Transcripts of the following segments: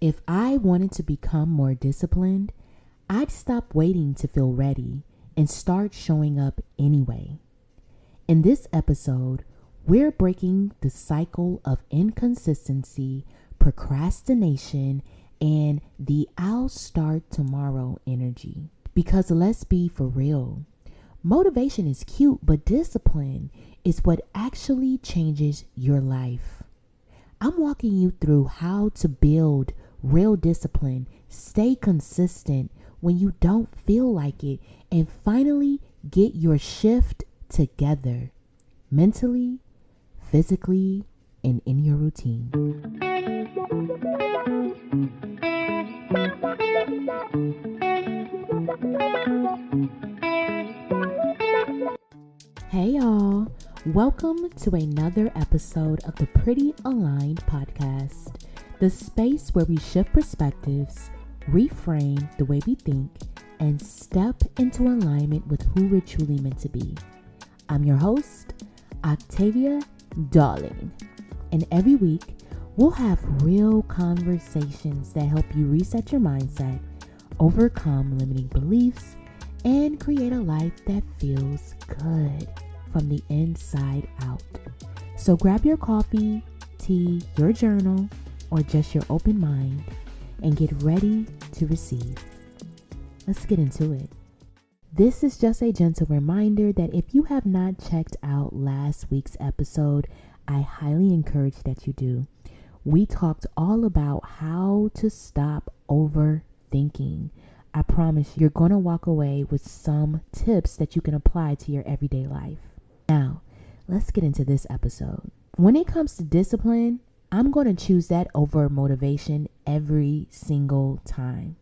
If I wanted to become more disciplined, I'd stop waiting to feel ready and start showing up anyway. In this episode, we're breaking the cycle of inconsistency, procrastination, and the I'll start tomorrow energy. Because let's be for real, motivation is cute, but discipline is what actually changes your life. I'm walking you through how to build real discipline, stay consistent when you don't feel like it, and finally get your shift together mentally, physically, and in your routine. Hey y'all, welcome to another episode of the Pretty Aligned podcast, the space where we shift perspectives, reframe the way we think, and step into alignment with who we're truly meant to be. I'm your host, Octavia Darling, and every week we'll have real conversations that help you reset your mindset, overcome limiting beliefs, and create a life that feels good from the inside out. So grab your coffee, tea, your journal, or just your open mind and get ready to receive. Let's get into it. This is just a gentle reminder that if you have not checked out last week's episode, I highly encourage that you do. We talked all about how to stop overthinking. I promise you're going to walk away with some tips that you can apply to your everyday life. Now, let's get into this episode. When it comes to discipline, I'm going to choose that over motivation every single time.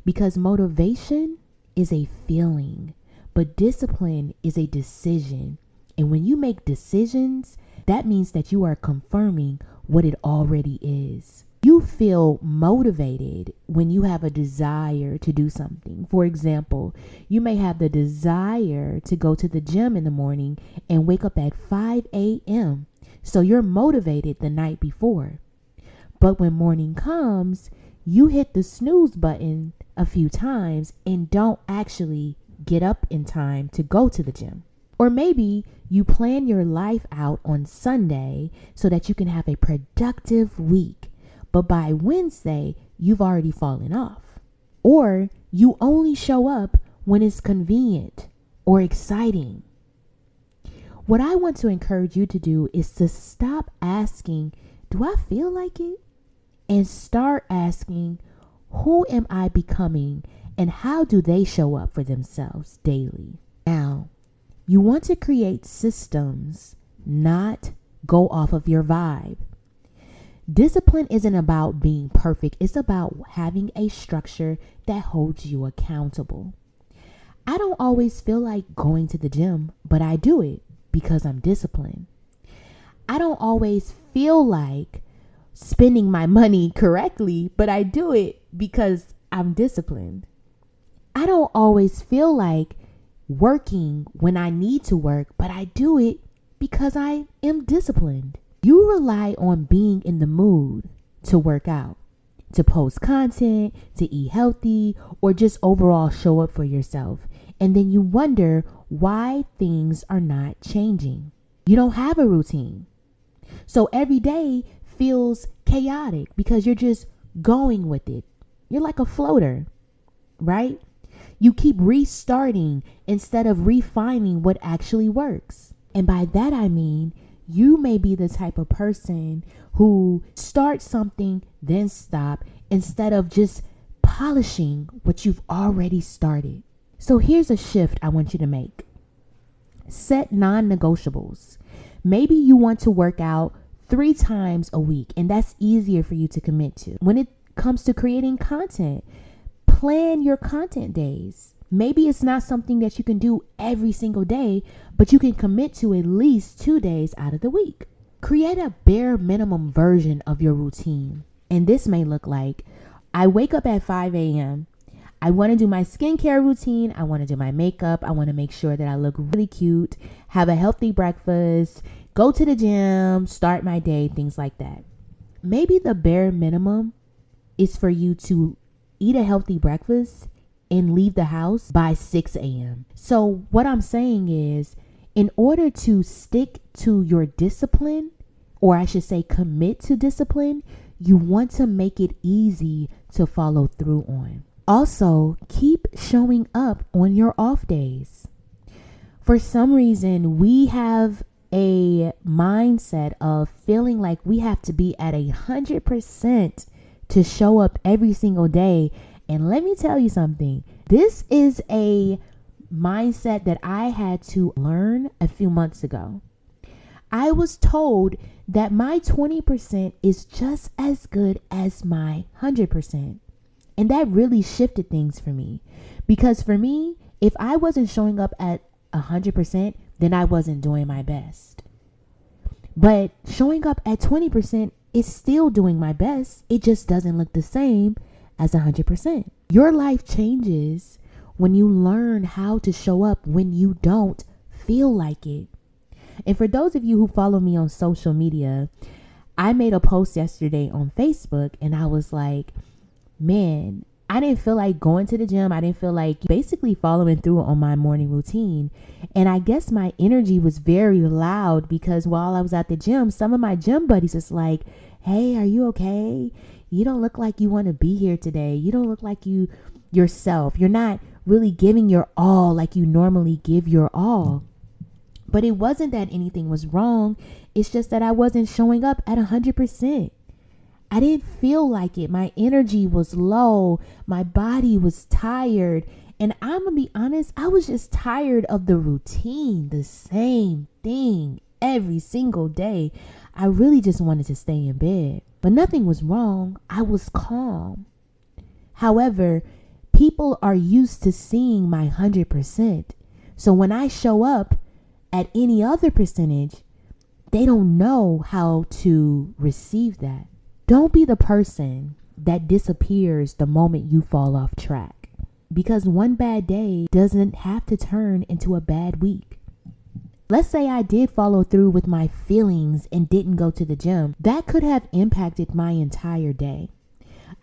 Because motivation is a feeling, but discipline is a decision. And when you make decisions, that means that you are confirming what it already is. You feel motivated when you have a desire to do something. For example, you may have the desire to go to the gym in the morning and wake up at 5 a.m. So you're motivated the night before. But when morning comes, you hit the snooze button a few times and don't actually get up in time to go to the gym. Or maybe you plan your life out on Sunday so that you can have a productive week. But by Wednesday, you've already fallen off. Or you only show up when it's convenient or exciting. What I want to encourage you to do is to stop asking, do I feel like it? And start asking, who am I becoming and how do they show up for themselves daily? Now, you want to create systems, not go off of your vibe. Discipline isn't about being perfect. It's about having a structure that holds you accountable. I don't always feel like going to the gym, but I do it because I'm disciplined. I don't always feel like spending my money correctly, but I do it because I'm disciplined. I don't always feel like working when I need to work, but I do it because I am disciplined. You rely on being in the mood to work out, to post content, to eat healthy, or just overall show up for yourself. And then you wonder why things are not changing. You don't have a routine. So every day feels chaotic because you're just going with it. You're like a floater, right? You keep restarting instead of refining what actually works. And by that I mean, you may be the type of person who starts something, then stop, instead of just polishing what you've already started. So here's a shift I want you to make. Set non-negotiables. Maybe you want to work out 3 times a week, and that's easier for you to commit to. When it comes to creating content, plan your content days. Maybe it's not something that you can do every single day, but you can commit to at least 2 days out of the week. Create a bare minimum version of your routine. And this may look like, I wake up at 5 a.m. I want to do my skincare routine. I want to do my makeup. I want to make sure that I look really cute, have a healthy breakfast, go to the gym, start my day, things like that. Maybe the bare minimum is for you to eat a healthy breakfast and leave the house by 6 a.m. So what I'm saying is, in order to stick to your discipline, or I should say commit to discipline, you want to make it easy to follow through on. Also, keep showing up on your off days. For some reason, we have a mindset of feeling like we have to be at 100% to show up every single day. And let me tell you something. This is a mindset that I had to learn a few months ago. I was told that my 20% is just as good as my 100%. And that really shifted things for me. Because for me, if I wasn't showing up at 100%, then I wasn't doing my best. But showing up at 20% is still doing my best. It just doesn't look the same as 100%. Your life changes when you learn how to show up when you don't feel like it. And for those of you who follow me on social media, I made a post yesterday on Facebook and I was like, man, I didn't feel like going to the gym. I didn't feel like basically following through on my morning routine. And I guess my energy was very loud because while I was at the gym, some of my gym buddies was like, hey, are you okay? You don't look like you want to be here today. You don't look like yourself. You're not really giving your all like you normally give your all. But it wasn't that anything was wrong. It's just that I wasn't showing up at 100%. I didn't feel like it. My energy was low. My body was tired. And I'm going to be honest, I was just tired of the routine, the same thing every single day. I really just wanted to stay in bed. But nothing was wrong. I was calm. However, people are used to seeing my 100%. So when I show up at any other percentage, they don't know how to receive that. Don't be the person that disappears the moment you fall off track, because one bad day doesn't have to turn into a bad week. Let's say I did follow through with my feelings and didn't go to the gym. That could have impacted my entire day.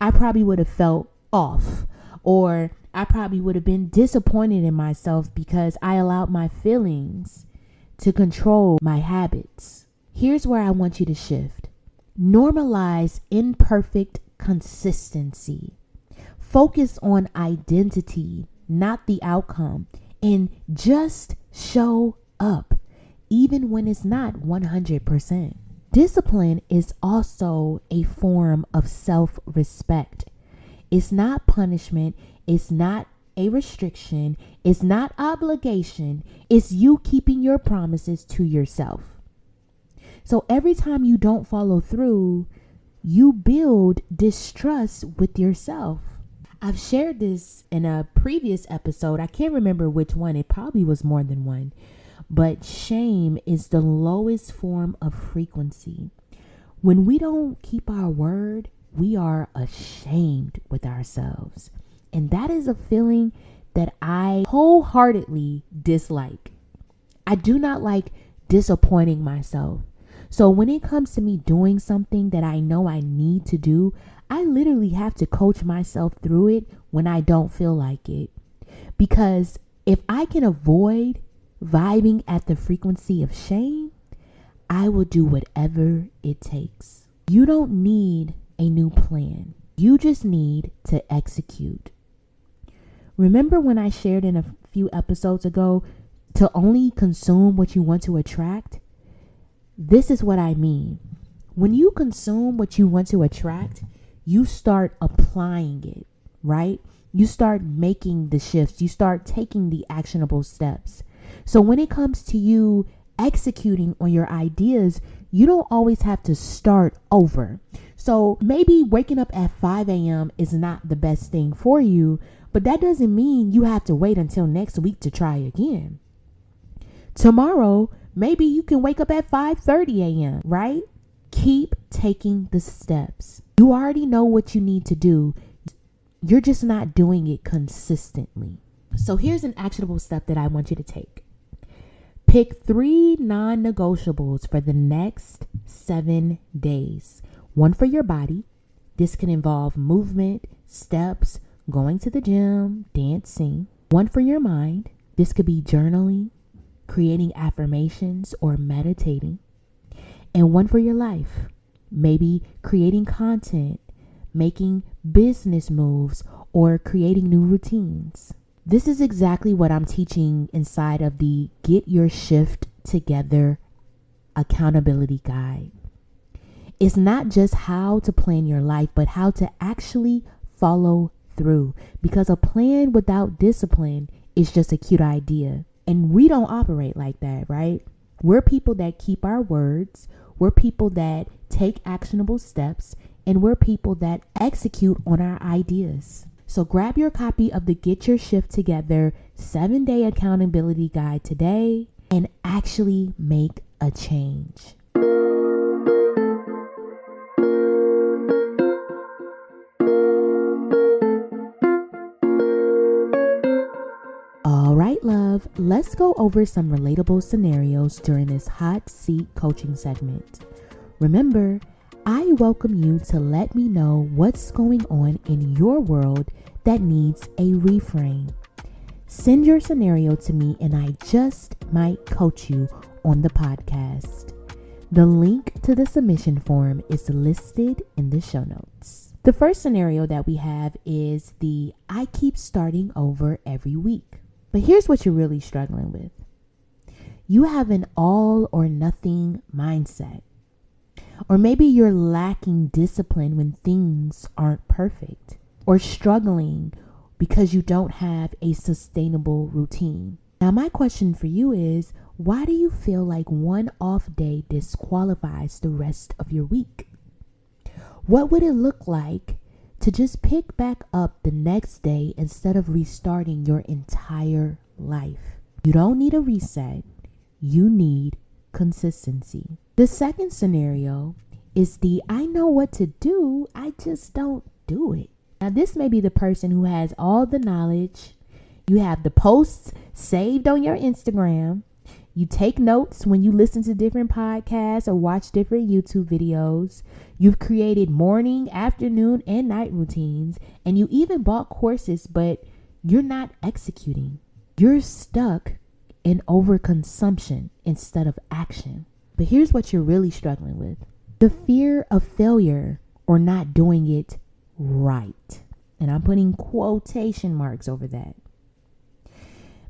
I probably would have felt off, or I probably would have been disappointed in myself because I allowed my feelings to control my habits. Here's where I want you to shift. Normalize imperfect consistency. Focus on identity, not the outcome, and just show up, even when it's not 100%. Discipline is also a form of self-respect. It's not punishment. It's not a restriction. It's not obligation. It's you keeping your promises to yourself. So every time you don't follow through, you build distrust with yourself. I've shared this in a previous episode. I can't remember which one. It probably was more than one. But shame is the lowest form of frequency. When we don't keep our word, we are ashamed with ourselves. And that is a feeling that I wholeheartedly dislike. I do not like disappointing myself. So when it comes to me doing something that I know I need to do, I literally have to coach myself through it when I don't feel like it. Because if I can avoid vibing at the frequency of shame, I will do whatever it takes. You don't need a new plan. You just need to execute. Remember when I shared in a few episodes ago to only consume what you want to attract? This is what I mean. When you consume what you want to attract, you start applying it, right? You start making the shifts. You start taking the actionable steps. So when it comes to you executing on your ideas, you don't always have to start over. So maybe waking up at 5 a.m. is not the best thing for you, but that doesn't mean you have to wait until next week to try again. Tomorrow, maybe you can wake up at 5:30 a.m., right? Keep taking the steps. You already know what you need to do. You're just not doing it consistently. So here's an actionable step that I want you to take. Pick 3 non-negotiables for the next 7 days. 1 for your body, This can involve movement, steps, going to the gym, dancing. One for your mind. This could be journaling, creating affirmations, or meditating. And one for your life. Maybe creating content, making business moves, or creating new routines. This is exactly what I'm teaching inside of the Get Your Shift Together accountability guide. It's not just how to plan your life, but how to actually follow through. Because a plan without discipline is just a cute idea. And we don't operate like that, right? We're people that keep our words. We're people that take actionable steps. And we're people that execute on our ideas. So grab your copy of the Get Your Shift Together 7-day accountability guide today and actually make a change. All right, love, let's go over some relatable scenarios during this hot seat coaching segment. Remember, I welcome you to let me know what's going on in your world that needs a reframe. Send your scenario to me and I just might coach you on the podcast. The link to the submission form is listed in the show notes. The first scenario that we have is the I keep starting over every week. But here's what you're really struggling with. You have an all or nothing mindset. Or maybe you're lacking discipline when things aren't perfect. Or struggling because you don't have a sustainable routine. Now, my question for you is, why do you feel like one off day disqualifies the rest of your week? What would it look like to just pick back up the next day instead of restarting your entire life? You don't need a reset. You need consistency. The second scenario is the I know what to do, I just don't do it. Now, this may be the person who has all the knowledge. You have the posts saved on your Instagram. You take notes when you listen to different podcasts or watch different YouTube videos. You've created morning, afternoon, and night routines. And you even bought courses, but you're not executing. You're stuck in overconsumption instead of action. But here's what you're really struggling with. The fear of failure or not doing it right. And I'm putting quotation marks over that.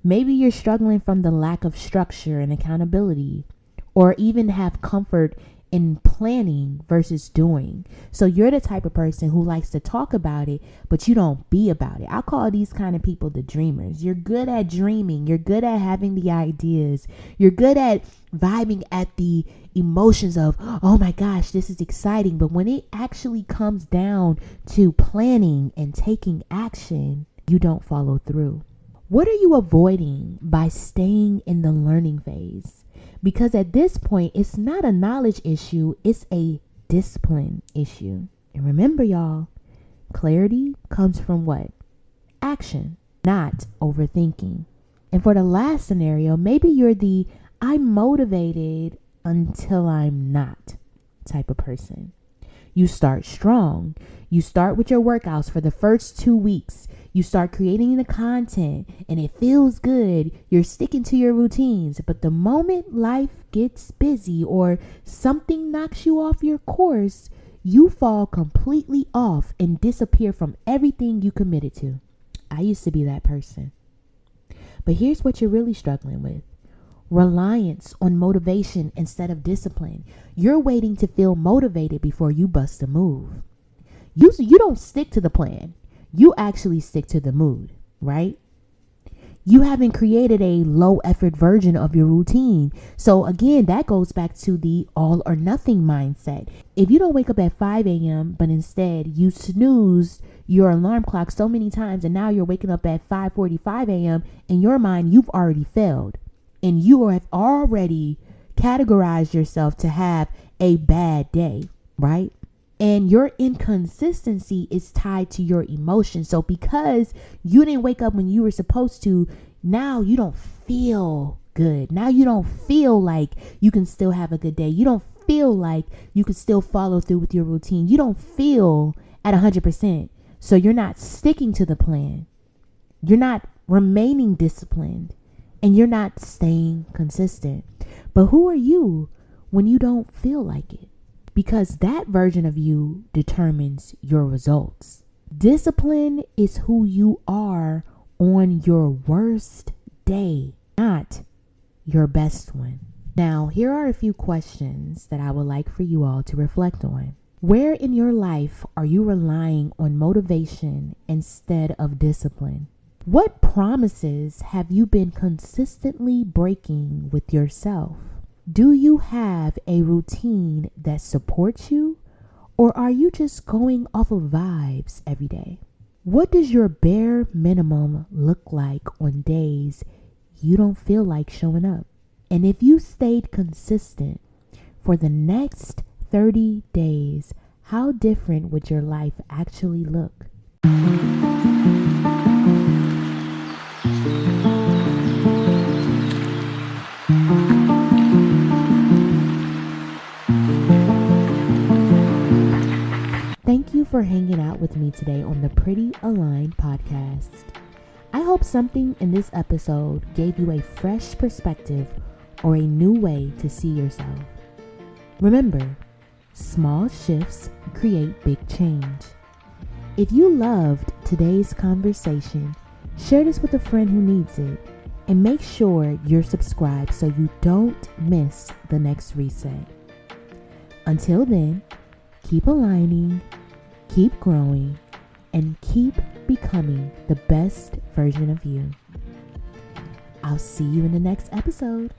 Maybe you're struggling from the lack of structure and accountability, or even have comfort in planning versus doing. So you're the type of person who likes to talk about it, but you don't be about it. I call these kind of people the dreamers. You're good at dreaming. You're good at having the ideas. You're good at vibing at the emotions of, oh my gosh, this is exciting. But when it actually comes down to planning and taking action, you don't follow through. What are you avoiding by staying in the learning phase? Because at this point, it's not a knowledge issue, it's a discipline issue. And remember, y'all, clarity comes from what? Action, not overthinking. And for the last scenario, maybe you're the I'm motivated until I'm not type of person. You start strong. You start with your workouts for the first 2 weeks. You start creating the content and it feels good. You're sticking to your routines. But the moment life gets busy or something knocks you off your course, you fall completely off and disappear from everything you committed to. I used to be that person. But here's what you're really struggling with. Reliance on motivation instead of discipline. You're waiting to feel motivated before you bust a move. You don't stick to the plan. You actually stick to the mood, right? You haven't created a low effort version of your routine. So again, that goes back to the all or nothing mindset. If you don't wake up at 5 a.m., but instead you snooze your alarm clock so many times and now you're waking up at 5:45 a.m., in your mind, you've already failed. And you have already categorized yourself to have a bad day, right? And your inconsistency is tied to your emotions. So because you didn't wake up when you were supposed to, now you don't feel good. Now you don't feel like you can still have a good day. You don't feel like you can still follow through with your routine. You don't feel at 100%. So you're not sticking to the plan. You're not remaining disciplined, and you're not staying consistent. But who are you when you don't feel like it? Because that version of you determines your results. Discipline is who you are on your worst day, not your best one. Now, here are a few questions that I would like for you all to reflect on. Where in your life are you relying on motivation instead of discipline? What promises have you been consistently breaking with yourself? Do you have a routine that supports you, or are you just going off of vibes every day? What does your bare minimum look like on days you don't feel like showing up? And if you stayed consistent for the next 30 days, how different would your life actually look? Thank you for hanging out with me today on the Pretty Aligned podcast. I hope something in this episode gave you a fresh perspective or a new way to see yourself. Remember, small shifts create big change. If you loved today's conversation, share this with a friend who needs it, and make sure you're subscribed so you don't miss the next reset. Until then, keep aligning, keep growing, and keep becoming the best version of you. I'll see you in the next episode.